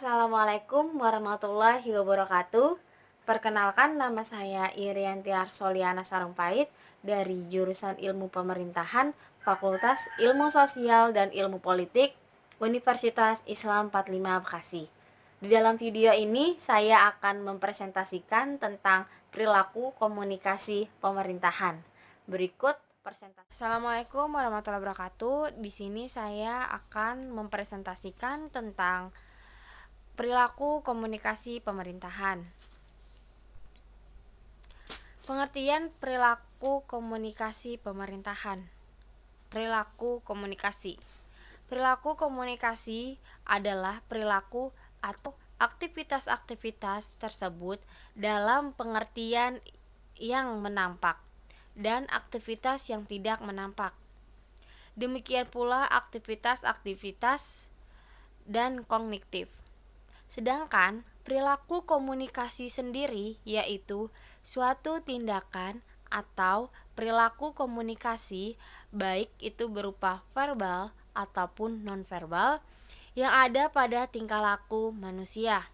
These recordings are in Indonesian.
Assalamualaikum warahmatullahi wabarakatuh. Perkenalkan, nama saya Irianti Arsoliana Sarumpait dari jurusan Ilmu Pemerintahan, Fakultas Ilmu Sosial dan Ilmu Politik, Universitas Islam 45 Bekasi. Di dalam video ini saya akan mempresentasikan tentang perilaku komunikasi pemerintahan. Berikut presentasi. Assalamualaikum warahmatullahi wabarakatuh. Di sini saya akan mempresentasikan tentang perilaku komunikasi pemerintahan. Pengertian perilaku komunikasi pemerintahan. Perilaku komunikasi. Perilaku komunikasi adalah perilaku atau aktivitas-aktivitas tersebut dalam pengertian yang menampak dan aktivitas yang tidak menampak. Demikian pula aktivitas-aktivitas dan kognitif. Sedangkan perilaku komunikasi sendiri yaitu suatu tindakan atau perilaku komunikasi baik itu berupa verbal ataupun nonverbal yang ada pada tingkah laku manusia.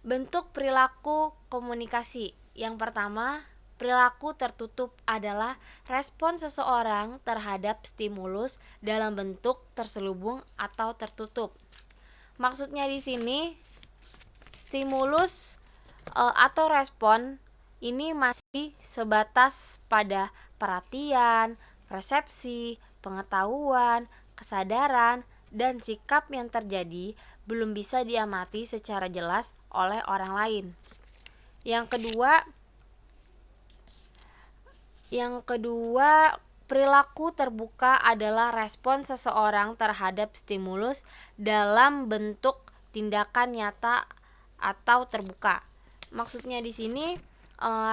Bentuk perilaku komunikasi. Yang pertama, perilaku tertutup adalah respon seseorang terhadap stimulus dalam bentuk terselubung atau tertutup. Maksudnya di sini stimulus atau respon ini masih sebatas pada perhatian, persepsi, pengetahuan, kesadaran, dan sikap yang terjadi belum bisa diamati secara jelas oleh orang lain. Yang kedua, perilaku terbuka adalah respon seseorang terhadap stimulus dalam bentuk tindakan nyata atau terbuka. Maksudnya di sini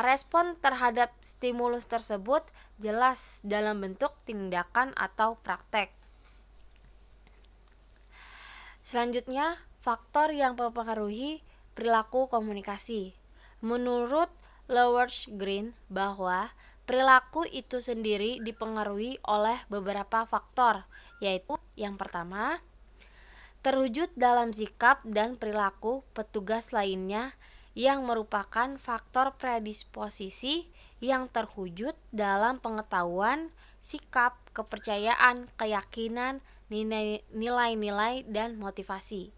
respon terhadap stimulus tersebut jelas dalam bentuk tindakan atau praktek. Selanjutnya, faktor yang mempengaruhi perilaku komunikasi. Menurut Lewis Green bahwa perilaku itu sendiri dipengaruhi oleh beberapa faktor, yaitu yang pertama, terwujud dalam sikap dan perilaku petugas lainnya yang merupakan faktor predisposisi yang terwujud dalam pengetahuan, sikap, kepercayaan, keyakinan, nilai-nilai, dan motivasi.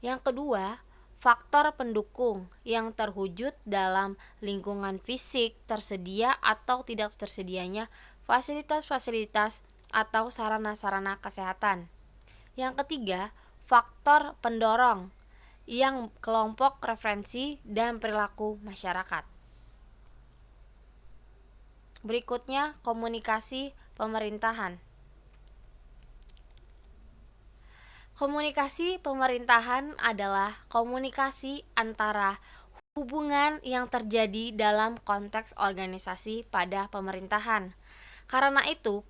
Yang kedua, faktor pendukung yang terwujud dalam lingkungan fisik tersedia atau tidak tersedianya fasilitas-fasilitas atau sarana-sarana kesehatan. Yang ketiga, faktor pendorong yang kelompok referensi dan perilaku masyarakat. Berikutnya, komunikasi pemerintahan. Komunikasi pemerintahan adalah komunikasi antara hubungan yang terjadi dalam konteks organisasi pada pemerintahan. Karena itu,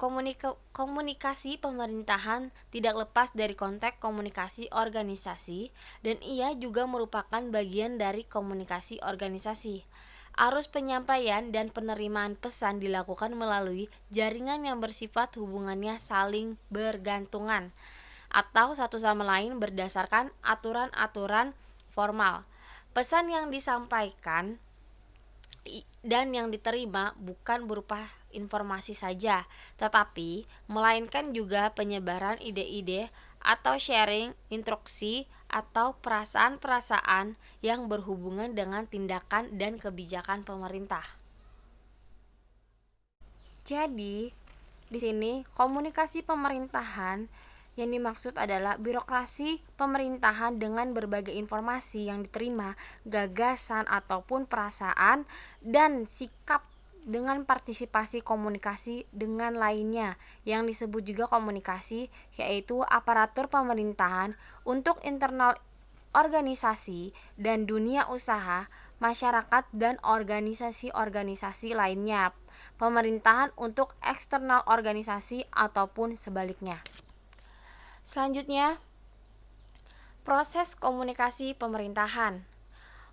komunikasi pemerintahan tidak lepas dari konteks komunikasi organisasi, dan ia juga merupakan bagian dari komunikasi organisasi. Arus penyampaian dan penerimaan pesan dilakukan melalui jaringan yang bersifat hubungannya saling bergantungan atau satu sama lain berdasarkan aturan-aturan formal. Pesan yang disampaikan dan yang diterima bukan berupa informasi saja, tetapi melainkan juga penyebaran ide-ide atau sharing instruksi atau perasaan-perasaan yang berhubungan dengan tindakan dan kebijakan pemerintah. Jadi, di sini komunikasi pemerintahan yang dimaksud adalah birokrasi pemerintahan dengan berbagai informasi yang diterima, gagasan ataupun perasaan, dan sikap dengan partisipasi komunikasi dengan lainnya yang disebut juga komunikasi, yaitu aparatur pemerintahan untuk internal organisasi dan dunia usaha, masyarakat, dan organisasi-organisasi lainnya, pemerintahan untuk eksternal organisasi ataupun sebaliknya. Selanjutnya, proses komunikasi pemerintahan.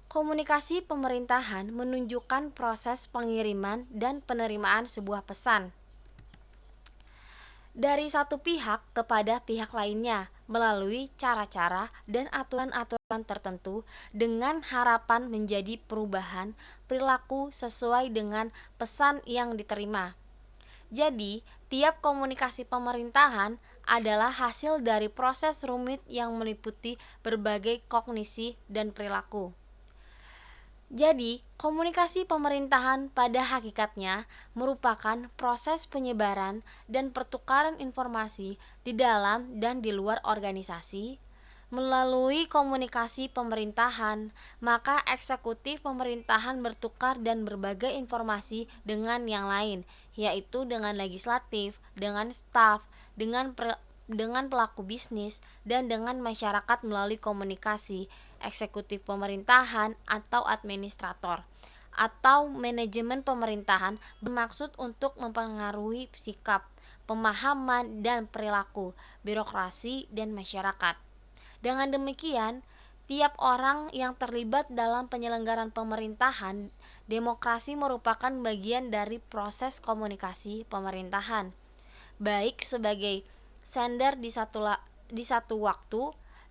Komunikasi pemerintahan menunjukkan proses pengiriman dan penerimaan sebuah pesan. dari satu pihak kepada pihak lainnya melalui cara-cara dan aturan-aturan tertentu dengan harapan menjadi perubahan perilaku sesuai dengan pesan yang diterima. Jadi, tiap komunikasi pemerintahan adalah hasil dari proses rumit yang meliputi berbagai kognisi dan perilaku. Jadi, komunikasi pemerintahan pada hakikatnya merupakan proses penyebaran dan pertukaran informasi di dalam dan di luar organisasi. Melalui komunikasi pemerintahan, maka eksekutif pemerintahan bertukar dan berbagai informasi dengan yang lain, yaitu dengan legislatif, dengan staf, dengan pelaku bisnis, dan dengan masyarakat melalui komunikasi eksekutif pemerintahan atau administrator atau manajemen pemerintahan bermaksud untuk mempengaruhi sikap, pemahaman, dan perilaku birokrasi dan masyarakat. Dengan demikian, tiap orang yang terlibat dalam penyelenggaraan pemerintahan, demokrasi merupakan bagian dari proses komunikasi pemerintahan, baik sebagai sender di satu waktu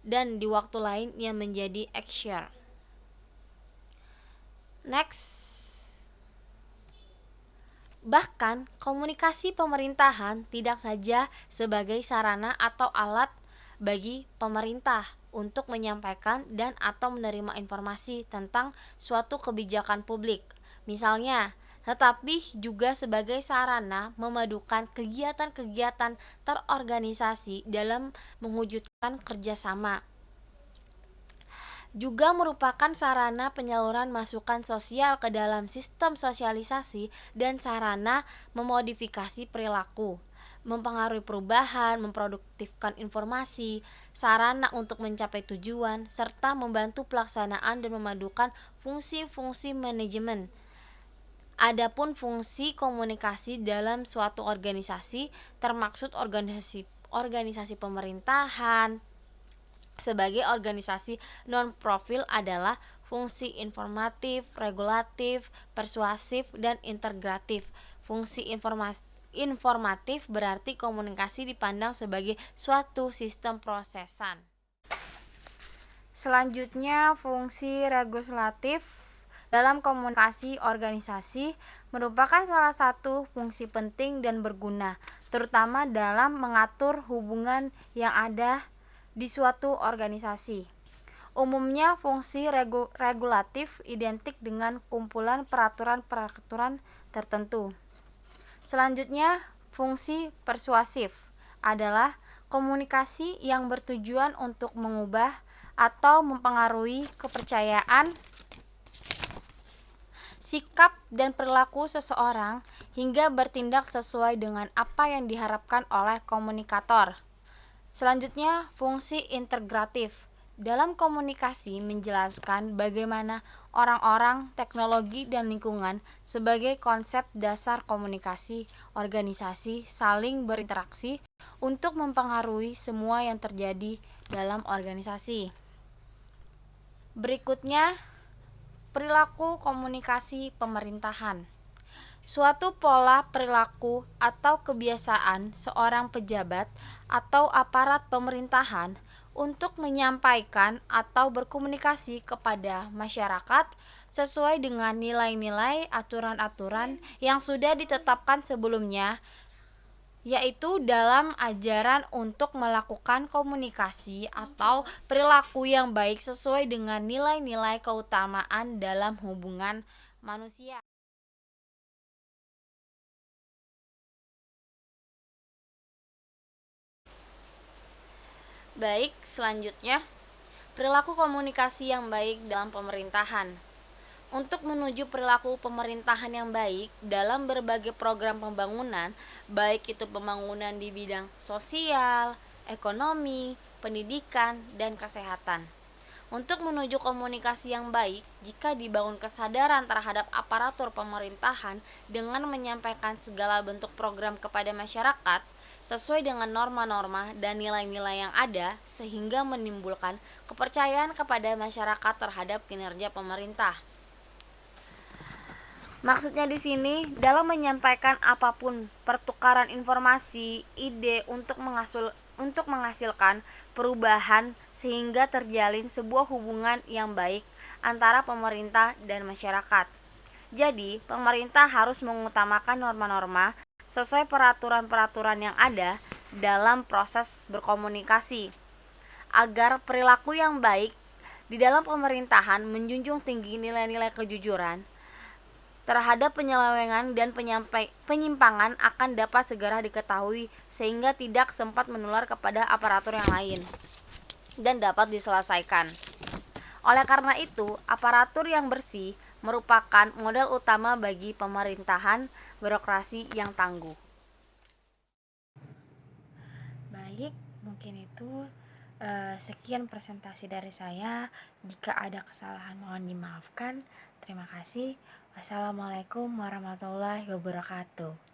dan di waktu lain yang menjadi actor. Next. Bahkan, komunikasi pemerintahan tidak saja sebagai sarana atau alat bagi pemerintah untuk menyampaikan dan atau menerima informasi tentang suatu kebijakan publik, misalnya, tetapi juga sebagai sarana memadukan kegiatan-kegiatan terorganisasi dalam mewujudkan kerjasama. Juga merupakan sarana penyaluran masukan sosial ke dalam sistem sosialisasi dan sarana memodifikasi perilaku, mempengaruhi perubahan, memproduktifkan informasi, sarana untuk mencapai tujuan, serta membantu pelaksanaan dan memadukan fungsi-fungsi manajemen. Adapun fungsi komunikasi dalam suatu organisasi termaksud organisasi pemerintahan sebagai organisasi non-profil adalah fungsi informatif, regulatif, persuasif, dan integratif. Fungsi informatif berarti komunikasi dipandang sebagai suatu sistem prosesan. Selanjutnya, fungsi regulatif dalam komunikasi organisasi merupakan salah satu fungsi penting dan berguna, terutama dalam mengatur hubungan yang ada di suatu organisasi. Umumnya, fungsi regulatif identik dengan kumpulan peraturan-peraturan tertentu. Selanjutnya, fungsi persuasif adalah komunikasi yang bertujuan untuk mengubah atau mempengaruhi kepercayaan, sikap, dan perilaku seseorang hingga bertindak sesuai dengan apa yang diharapkan oleh komunikator. Selanjutnya, fungsi integratif dalam komunikasi menjelaskan bagaimana orang-orang, teknologi, dan lingkungan sebagai konsep dasar komunikasi organisasi saling berinteraksi untuk mempengaruhi semua yang terjadi dalam organisasi. Berikutnya, perilaku komunikasi pemerintahan. Suatu pola perilaku atau kebiasaan seorang pejabat atau aparat pemerintahan untuk menyampaikan atau berkomunikasi kepada masyarakat sesuai dengan nilai-nilai aturan-aturan yang sudah ditetapkan sebelumnya, yaitu dalam ajaran untuk melakukan komunikasi atau perilaku yang baik sesuai dengan nilai-nilai keutamaan dalam hubungan manusia. Baik, selanjutnya, perilaku komunikasi yang baik dalam pemerintahan. Untuk menuju perilaku pemerintahan yang baik dalam berbagai program pembangunan, baik itu pembangunan di bidang sosial, ekonomi, pendidikan, dan kesehatan. Untuk menuju komunikasi yang baik, jika dibangun kesadaran terhadap aparatur pemerintahan dengan menyampaikan segala bentuk program kepada masyarakat, sesuai dengan norma-norma dan nilai-nilai yang ada sehingga menimbulkan kepercayaan kepada masyarakat terhadap kinerja pemerintah. Maksudnya di sini dalam menyampaikan apapun pertukaran informasi, ide untuk menghasilkan perubahan sehingga terjalin sebuah hubungan yang baik antara pemerintah dan masyarakat. Jadi, pemerintah harus mengutamakan norma-norma sesuai peraturan-peraturan yang ada dalam proses berkomunikasi agar perilaku yang baik di dalam pemerintahan menjunjung tinggi nilai-nilai kejujuran terhadap penyelewengan dan penyimpangan akan dapat segera diketahui sehingga tidak sempat menular kepada aparatur yang lain dan dapat diselesaikan. Oleh karena itu, aparatur yang bersih merupakan modal utama bagi pemerintahan birokrasi yang tangguh. Baik, mungkin itu sekian presentasi dari saya. Jika ada kesalahan mohon dimaafkan. Terima kasih. Wassalamualaikum warahmatullahi wabarakatuh.